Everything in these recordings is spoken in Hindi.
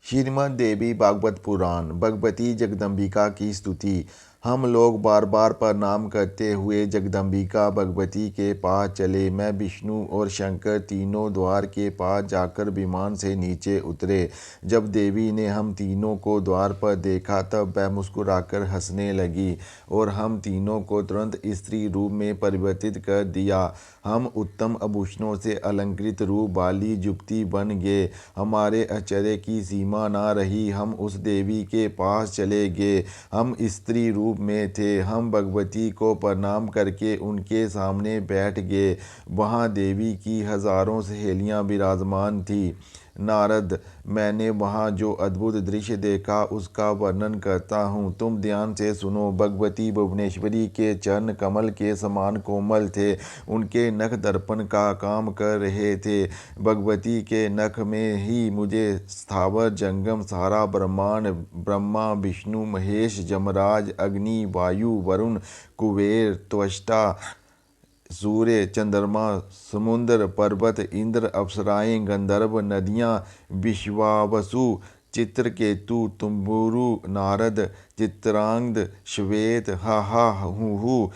श्रीमद् देवी भागवत पुराण भगवती जगदम्बिका की स्तुति। हम लोग बार बार प्रणाम करते हुए जगदम्बिका भगवती के पास चले। मैं विष्णु और शंकर तीनों द्वार के पास जाकर विमान से नीचे उतरे। जब देवी ने हम तीनों को द्वार पर देखा तब वह मुस्कुराकर हंसने लगी और हम तीनों को तुरंत स्त्री रूप में परिवर्तित कर दिया। हम उत्तम आभूषणों से अलंकृत रूप वाली युवती बन गए। हमारे आश्चर्य की सीमा ना रही। हम उस देवी के पास चले गए। हम स्त्री रूप में थे। हम भगवती को प्रणाम करके उनके सामने बैठ गए। वहाँ देवी की हजारों सहेलियाँ विराजमान थीं। नारद, मैंने वहाँ जो अद्भुत दृश्य देखा उसका वर्णन करता हूँ, तुम ध्यान से सुनो। भगवती भुवनेश्वरी के चरण कमल के समान कोमल थे। उनके नख दर्पण का काम कर रहे थे। भगवती के नख में ही मुझे स्थावर जंगम सारा ब्रह्मांड, ब्रह्मा विष्णु महेश जमराज अग्नि वायु वरुण कुबेर त्वष्टा सूर्य चंद्रमा समुद्र पर्वत इंद्र अप्सराएं गंधर्व नदियाँ विश्वावसु चित्रकेतु तुम्बुरु नारद चित्रांगद श्वेत हा हा हूँ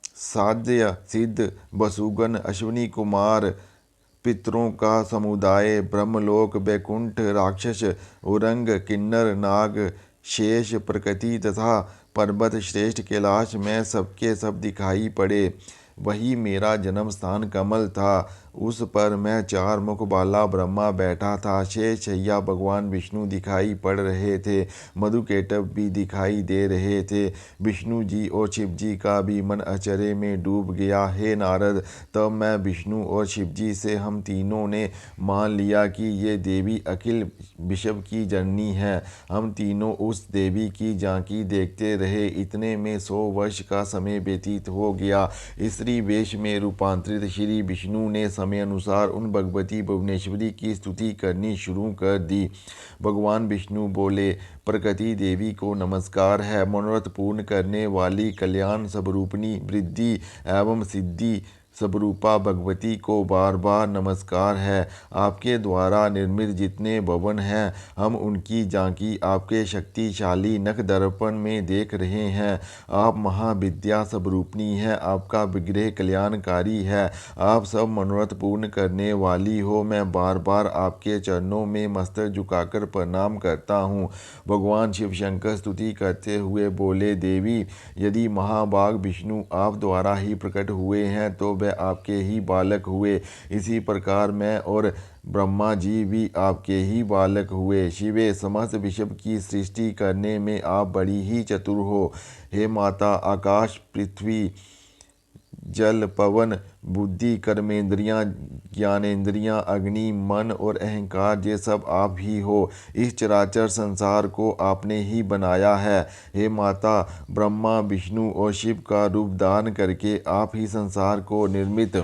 साध्य सिद्ध वसुगण अश्विनी कुमार पितरों का समुदाय ब्रह्मलोक बैकुंठ राक्षस उरंग किन्नर नाग शेष प्रकृति तथा पर्वत श्रेष्ठ कैलाश में सबके सब दिखाई पड़े। वही मेरा जन्म स्थान कमल था। उस पर मैं चार मुख वाला ब्रह्मा बैठा था। शेष शैया भगवान विष्णु दिखाई पड़ रहे थे। मधुकेटव भी दिखाई दे रहे थे। विष्णु जी और शिव जी का भी मन आश्चर्य में डूब गया। हे नारद, तब मैं विष्णु और शिव जी से हम तीनों ने मान लिया कि ये देवी अखिल विश्व की जननी है। हम तीनों उस देवी की झांकी देखते रहे। इतने में 100 वर्ष का समय व्यतीत हो गया। स्त्री वेश में रूपांतरित श्री विष्णु ने समय अनुसार उन भगवती भुवनेश्वरी की स्तुति करनी शुरू कर दी। भगवान विष्णु बोले, प्रकृति देवी को नमस्कार है। मनोरथ पूर्ण करने वाली कल्याण स्वरूपिणी वृद्धि एवं सिद्धि स्वरूपा भगवती को बार बार नमस्कार है। आपके द्वारा निर्मित जितने भवन हैं, हम उनकी झांकी आपके शक्तिशाली नख दर्पण में देख रहे हैं। आप महाविद्या स्वरूपिणी है। आपका विग्रह कल्याणकारी है। आप सब मनोरथ पूर्ण करने वाली हो। मैं बार बार आपके चरणों में मस्तक झुकाकर प्रणाम करता हूँ। भगवान शिव शंकर स्तुति करते हुए बोले, देवी, यदि महाभाग विष्णु आप द्वारा ही प्रकट हुए हैं तो वह आपके ही बालक हुए। इसी प्रकार मैं और ब्रह्मा जी भी आपके ही बालक हुए। शिवे, समस्त विश्व की सृष्टि करने में आप बड़ी ही चतुर हो। हे माता, आकाश पृथ्वी जल पवन बुद्धि कर्मेंद्रियां ज्ञानेंद्रियां अग्नि मन और अहंकार ये सब आप ही हो। इस चराचर संसार को आपने ही बनाया है। हे माता, ब्रह्मा विष्णु और शिव का रूप धारण करके आप ही संसार को निर्मित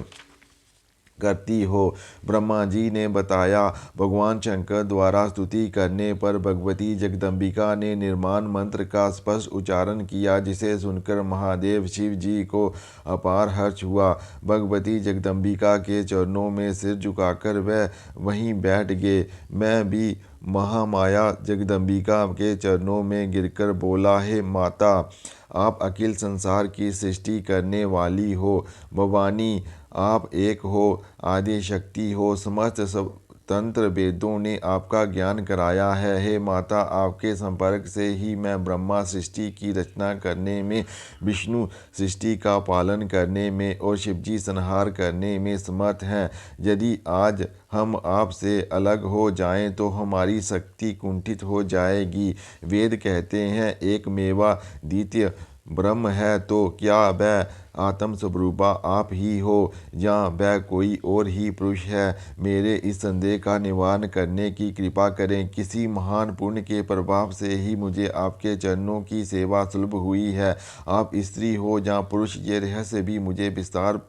करती हो। ब्रह्मा जी ने बताया। भगवान शंकर द्वारा स्तुति करने पर भगवती जगदम्बिका ने निर्माण मंत्र का स्पष्ट उच्चारण किया, जिसे सुनकर महादेव शिव जी को अपार हर्ष हुआ। भगवती जगदम्बिका के चरणों में सिर झुकाकर वह वहीं बैठ गए। मैं भी महामाया जगदम्बिका के चरणों में गिरकर बोला, हे माता, आप अखिल संसार की सृष्टि करने वाली हो। भवानी, आप एक हो, आदि शक्ति हो। समस्त सब तंत्र वेदों ने आपका ज्ञान कराया है। हे माता, आपके संपर्क से ही मैं ब्रह्मा सृष्टि की रचना करने में, विष्णु सृष्टि का पालन करने में और शिवजी संहार करने में समर्थ हैं। यदि आज हम आपसे अलग हो जाएं तो हमारी शक्ति कुंठित हो जाएगी। वेद कहते हैं, एक मेवा द्वितीय ब्रह्म है, तो क्या वह आत्मस्वरूपा आप ही हो या वह कोई और ही पुरुष है? मेरे इस संदेह का निवारण करने की कृपा करें। किसी महान पुण्य के प्रभाव से ही मुझे आपके चरणों की सेवा सुलभ हुई है। आप स्त्री हो या पुरुष, ये रहस्य भी मुझे विस्तार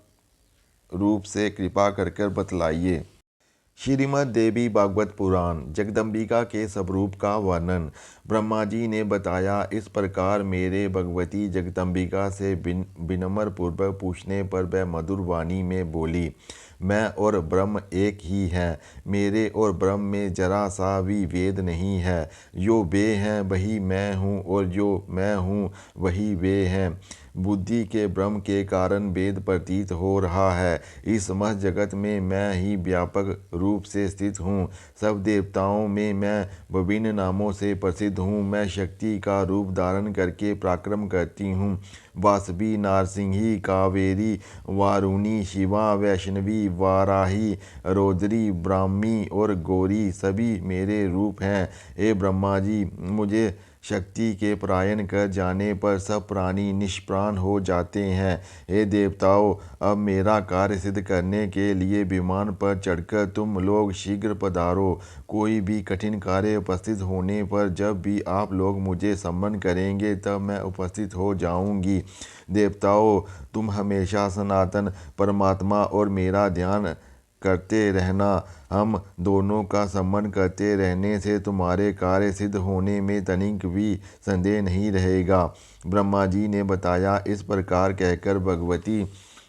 रूप से कृपा कर कर बतलाइए। श्रीमद् देवी भागवत पुराण जगदम्बिका के स्वरूप का वर्णन। ब्रह्मा जी ने बताया, इस प्रकार मेरे भगवती जगदम्बिका से विनम्र पूर्वक पूछने पर वह मधुर वाणी में बोली, मैं और ब्रह्म एक ही हैं। मेरे और ब्रह्म में जरा सा भी भेद नहीं है। जो वे हैं वही मैं हूँ और जो मैं हूँ वही वे हैं। बुद्धि के भ्रम के कारण भेद प्रतीत हो रहा है। इस समस्त जगत में मैं ही व्यापक रूप से स्थित हूँ। सब देवताओं में मैं विभिन्न नामों से प्रसिद्ध हूँ। मैं शक्ति का रूप धारण करके पराक्रम करती हूँ। वासवी, नारसिंही, कावेरी, वारुणी, शिवा, वैष्णवी, वाराही, रौद्री, ब्राह्मी और गौरी सभी मेरे रूप हैं। हे ब्रह्मा जी, मुझे शक्ति के परायण कर जाने पर सब प्राणी निष्प्राण हो जाते हैं। हे देवताओं, अब मेरा कार्य सिद्ध करने के लिए विमान पर चढ़कर तुम लोग शीघ्र पधारो। कोई भी कठिन कार्य उपस्थित होने पर जब भी आप लोग मुझे सम्मन करेंगे तब मैं उपस्थित हो जाऊंगी। देवताओं, तुम हमेशा सनातन परमात्मा और मेरा ध्यान करते रहना। हम दोनों का सम्मान करते रहने से तुम्हारे कार्य सिद्ध होने में तनिक भी संदेह नहीं रहेगा। ब्रह्मा जी ने बताया। इस प्रकार कहकर भगवती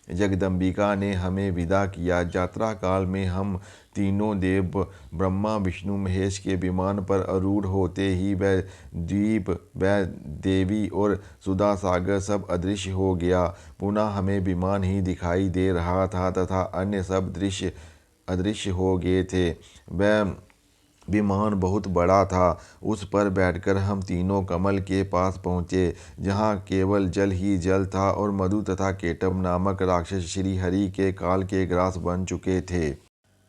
जगदम्बिका ने हमें विदा किया। यात्रा काल में हम तीनों देव ब्रह्मा, विष्णु, महेश के विमान पर आरूढ़ होते ही वह द्वीप, वह देवी और सुधा सागर सब अदृश्य हो गया। पुनः हमें विमान ही दिखाई दे रहा था तथा अन्य सब दृश्य अदृश्य हो गए थे। वह विमान बहुत बड़ा था। उस पर बैठकर हम तीनों कमल के पास पहुँचे, जहाँ केवल जल ही जल था और मधु तथा केटव नामक राक्षस श्री हरि के काल के ग्रास बन चुके थे।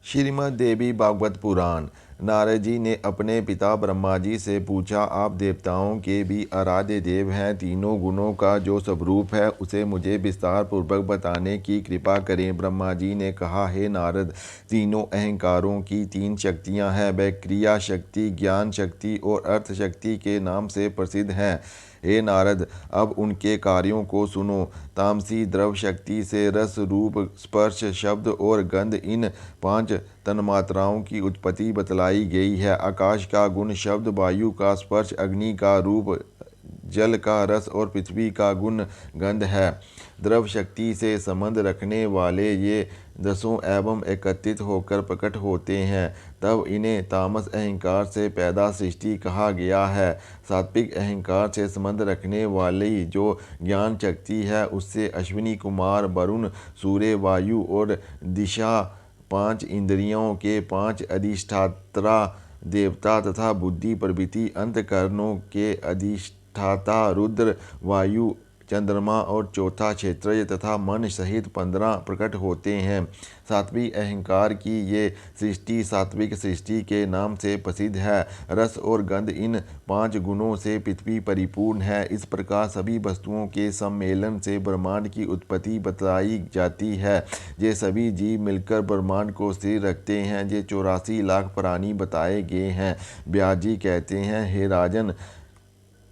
श्रीमद् देवी भागवत पुराण। नारद जी ने अपने पिता ब्रह्मा जी से पूछा, आप देवताओं के भी आराध्य देव हैं। तीनों गुणों का जो स्वरूप है उसे मुझे विस्तार पूर्वक बताने की कृपा करें। ब्रह्मा जी ने कहा, हे नारद, तीनों अहंकारों की तीन शक्तियां हैं। वह क्रिया शक्ति, ज्ञान शक्ति और अर्थ शक्ति के नाम से प्रसिद्ध हैं। हे नारद, अब उनके कार्यों को सुनो। तामसी द्रव शक्ति से रस, रूप, स्पर्श, शब्द और गंध, इन पांच तन्मात्राओं की उत्पत्ति बतलाई गई है। आकाश का गुण शब्द, वायु का स्पर्श, अग्नि का रूप, जल का रस और पृथ्वी का गुण गंध है। द्रव शक्ति से संबंध रखने वाले ये दसों एवं एकत्रित होकर प्रकट होते हैं। तब इन्हें तामस अहंकार से पैदा सृष्टि कहा गया है। सात्विक अहंकार से संबंध रखने वाली जो ज्ञान शक्ति है उससे अश्विनी कुमार, वरुण, सूर्य, वायु और दिशा, पांच इंद्रियों के पांच अधिष्ठाता देवता तथा बुद्धि प्रभृति अंतःकरणों के अधिष्ठाता रुद्र, वायु, चंद्रमा और चौथा क्षेत्रज तथा मन सहित 15 प्रकट होते हैं। सात्विक अहंकार की ये सृष्टि सात्विक सृष्टि के नाम से प्रसिद्ध है। रस और गंध, इन पांच गुणों से पृथ्वी परिपूर्ण है। इस प्रकार सभी वस्तुओं के सम्मेलन से ब्रह्मांड की उत्पत्ति बतलाई जाती है। ये सभी जीव मिलकर ब्रह्मांड को स्थिर रखते हैं। ये 84 लाख प्राणी बताए गए हैं। व्यास जी कहते हैं, हे राजन,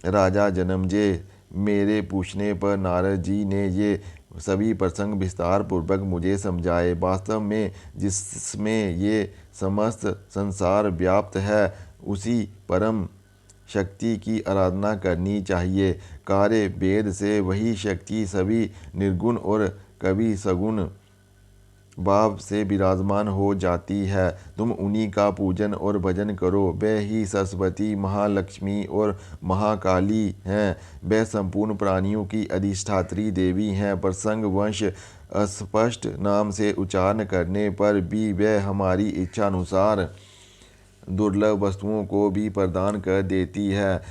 राजा जन्मेजय, मेरे पूछने पर नारद जी ने ये सभी प्रसंग विस्तार पूर्वक मुझे समझाए। वास्तव में जिसमें ये समस्त संसार व्याप्त है उसी परम शक्ति की आराधना करनी चाहिए। कार्य भेद से वही शक्ति सभी निर्गुण और कभी सगुण भाव से विराजमान हो जाती है। तुम उन्हीं का पूजन और भजन करो। वे ही सरस्वती, महालक्ष्मी और महाकाली हैं। वे संपूर्ण प्राणियों की अधिष्ठात्री देवी हैं। प्रसंग वंश अस्पष्ट नाम से उच्चारण करने पर भी वे हमारी इच्छा अनुसार दुर्लभ वस्तुओं को भी प्रदान कर देती है।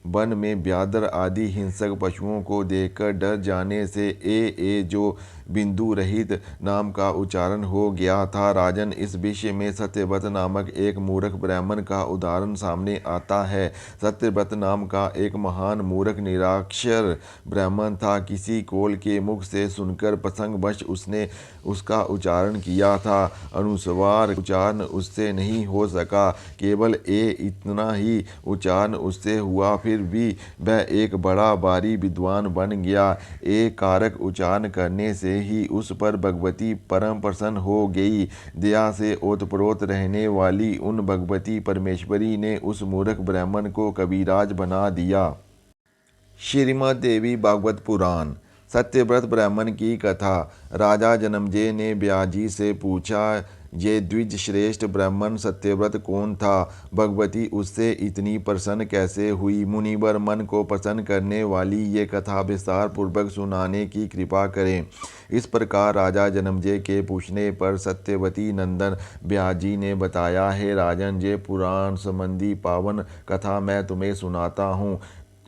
वन में व्याघ्र आदि हिंसक पशुओं को देखकर डर जाने से ए जो बिंदु रहित नाम का उच्चारण हो गया था। राजन, इस विषय में सत्यव्रत नामक एक मूर्ख ब्राह्मण का उदाहरण सामने आता है। सत्यव्रत नाम का एक महान मूर्ख निराक्षर ब्राह्मण था। किसी कोल के मुख से सुनकर प्रसंगवश उसने उसका उच्चारण किया था। अनुस्वार उच्चारण उससे नहीं हो सका। केवल इतना ही उच्चारण उससे हुआ, फिर भी वह एक बड़ा भारी विद्वान बन गया। कारक उच्चारण करने से ही उस पर भगवती परम प्रसन्न हो गई। दया से ओतप्रोत रहने वाली उन भगवती परमेश्वरी ने उस मूर्ख ब्राह्मण को कविराज बना दिया। श्रीमद् देवी भागवत पुराण। सत्यव्रत ब्राह्मण की कथा। राजा जन्मेजय ने ब्याजी से पूछा, ये द्विज श्रेष्ठ ब्राह्मण सत्यव्रत कौन था? भगवती उससे इतनी प्रसन्न कैसे हुई? मुनिवर मन को प्रसन्न करने वाली ये कथा विस्तार पूर्वक सुनाने की कृपा करें। इस प्रकार राजा जन्मेजय के पूछने पर सत्यवती नंदन ब्याजी ने बताया, हे राजन, ये पुराण संबंधी पावन कथा मैं तुम्हें सुनाता हूँ।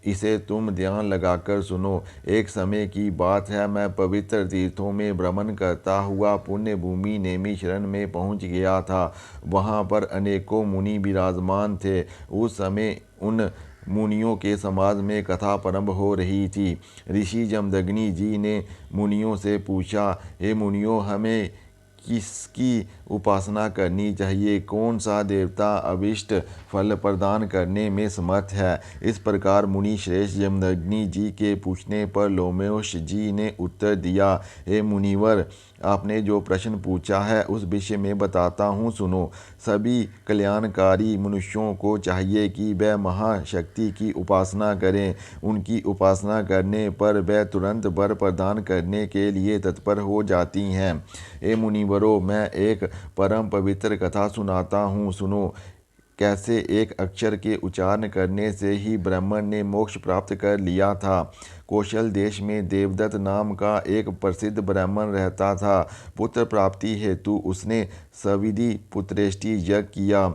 इसे तुम ध्यान लगाकर सुनो। एक समय की बात है, मैं पवित्र तीर्थों में भ्रमण करता हुआ पुण्य भूमि नैमिषारण्य में पहुंच गया था। वहां पर अनेकों मुनि विराजमान थे। उस समय उन मुनियों के समाज में कथा प्रारंभ हो रही थी। ऋषि जमदग्नि जी ने मुनियों से पूछा, हे मुनियों, हमें किसकी उपासना करनी चाहिए? कौन सा देवता अभीष्ट फल प्रदान करने में समर्थ है? इस प्रकार मुनि श्रेष्ठ जमदग्नि जी के पूछने पर लोमश जी ने उत्तर दिया, हे मुनिवर, आपने जो प्रश्न पूछा है उस विषय में बताता हूँ, सुनो। सभी कल्याणकारी मनुष्यों को चाहिए कि वह महाशक्ति की उपासना करें। उनकी उपासना करने पर वह तुरंत वर प्रदान करने के लिए तत्पर हो जाती हैं। हे मुनिवरों, मैं एक परम पवित्र कथा सुनाता हूँ, सुनो। कैसे एक अक्षर के उच्चारण करने से ही ब्राह्मण ने मोक्ष प्राप्त कर लिया था। कौशल देश में देवदत्त नाम का एक प्रसिद्ध ब्राह्मण रहता था। पुत्र प्राप्ति हेतु उसने सविधि पुत्रेष्टि यज्ञ किया।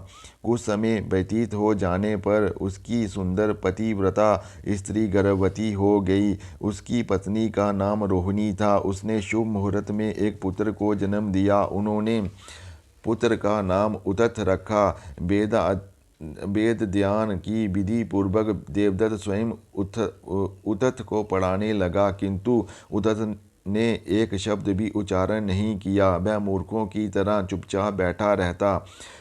कुछ समय व्यतीत हो जाने पर उसकी सुंदर पतिव्रता स्त्री गर्भवती हो गई। उसकी पत्नी का नाम रोहिणी था। उसने शुभ मुहूर्त में एक पुत्र को जन्म दिया। उन्होंने पुत्र का नाम उदत्त रखा। वेद ध्यान की विधि पूर्वक देवदत्त स्वयं उदत्त को पढ़ाने लगा, किंतु उदत्त ने एक शब्द भी उच्चारण नहीं किया। वह मूर्खों की तरह चुपचाप बैठा रहता।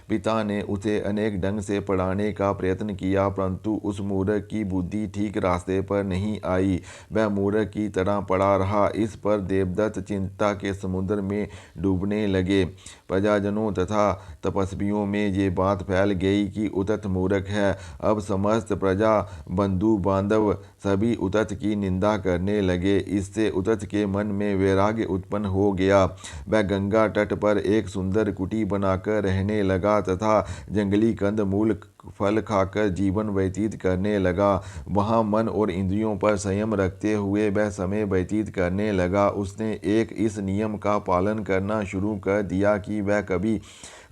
पिता ने उसे अनेक ढंग से पढ़ाने का प्रयत्न किया, परंतु उस मूर्ख की बुद्धि ठीक रास्ते पर नहीं आई। वह मूर्ख की तरह पड़ा रहा। इस पर देवदत्त चिंता के समुद्र में डूबने लगे। प्रजाजनों तथा तपस्वियों में ये बात फैल गई कि उदत्त मूर्ख है। अब समस्त प्रजा, बंधु बांधव सभी उदत्त की निंदा करने लगे। इससे उदत्त के मन में वैराग्य उत्पन्न हो गया। वह गंगा तट पर एक सुंदर कुटी बनाकर रहने लगा तथा जंगली कंद मूल फल खाकर जीवन व्यतीत करने लगा। वहाँ मन और इंद्रियों पर संयम रखते हुए वह समय व्यतीत करने लगा। उसने एक इस नियम का पालन करना शुरू कर दिया कि वह कभी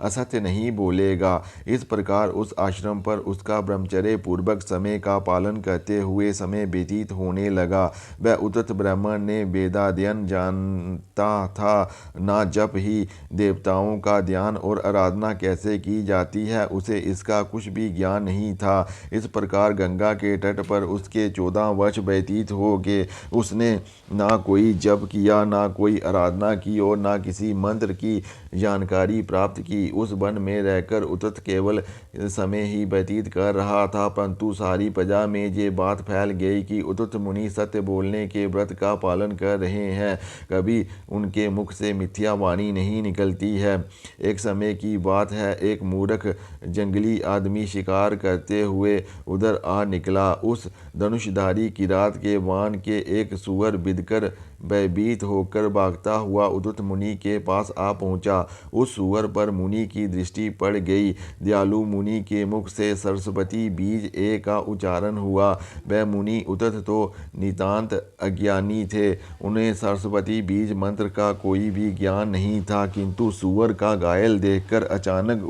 असत्य नहीं बोलेगा। इस प्रकार उस आश्रम पर उसका ब्रह्मचर्य पूर्वक समय का पालन करते हुए समय व्यतीत होने लगा। वह उदत्त ब्राह्मण ने वेदाध्ययन जानता था, ना जप ही देवताओं का ध्यान और आराधना कैसे की जाती है उसे इसका कुछ भी ज्ञान नहीं था। इस प्रकार गंगा के तट पर उसके 14 वर्ष व्यतीत हो गए। उसने ना कोई जप किया, ना कोई आराधना की और ना किसी मंत्र की जानकारी प्राप्त की। उस वन में रहकर उदत्त केवल समय ही व्यतीत कर रहा था, परंतु सारी प्रजा में ये बात फैल गई कि उदत्त मुनि सत्य बोलने के व्रत का पालन कर रहे हैं। कभी उनके मुख से मिथ्या वाणी नहीं निकलती है। एक समय की बात है, एक मूर्ख जंगली आदमी शिकार करते हुए उधर आ निकला। उस धनुषधारी किरात के वाहन के एक सुअर बिधकर भयभीत होकर भागता हुआ उदत्त मुनि के पास आ पहुंचा। उस सुअर पर मुनि की दृष्टि पड़ गई। दयालु मुनि के मुख से सरस्वती बीज ए का उच्चारण हुआ। वह मुनि उदत्त तो नितांत अज्ञानी थे। उन्हें सरस्वती बीज मंत्र का कोई भी ज्ञान नहीं था, किंतु सुअर का घायल देखकर अचानक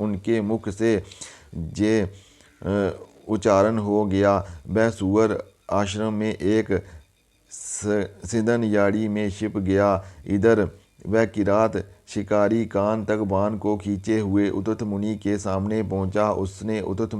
उनके मुख से जे उच्चारण हो गया। वह सुअर आश्रम में एक सिदन याड़ी में छिप गया। इधर वह किरात शिकारी कान तक बाण को खींचे हुए उदत्त मुनि के सामने पहुंचा। उसने उदत्त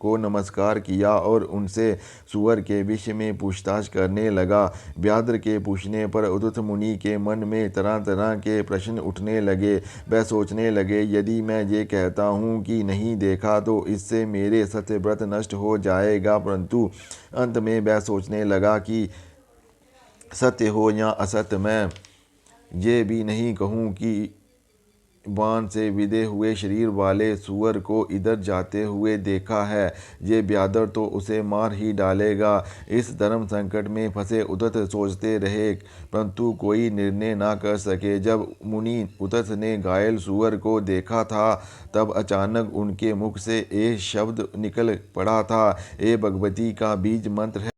को नमस्कार किया और उनसे सुअर के विषय में पूछताछ करने लगा। व्याघ्र के पूछने पर उदत्त मुनि के मन में तरह तरह के प्रश्न उठने लगे। वह सोचने लगे, यदि मैं ये कहता हूँ कि नहीं देखा तो इससे मेरे सत्यव्रत नष्ट हो जाएगा, परंतु अंत में वह सोचने लगा कि सत्य हो या असत्य, मैं ये भी नहीं कहूँ कि बाण से विदे हुए शरीर वाले सूअर को इधर जाते हुए देखा है। ये ब्यादर तो उसे मार ही डालेगा। इस धर्म संकट में फंसे उद्धत सोचते रहे, परंतु कोई निर्णय ना कर सके। जब मुनि उद्धत ने घायल सूअर को देखा था, तब अचानक उनके मुख से एक शब्द निकल पड़ा था। ये भगवती का बीज मंत्र है।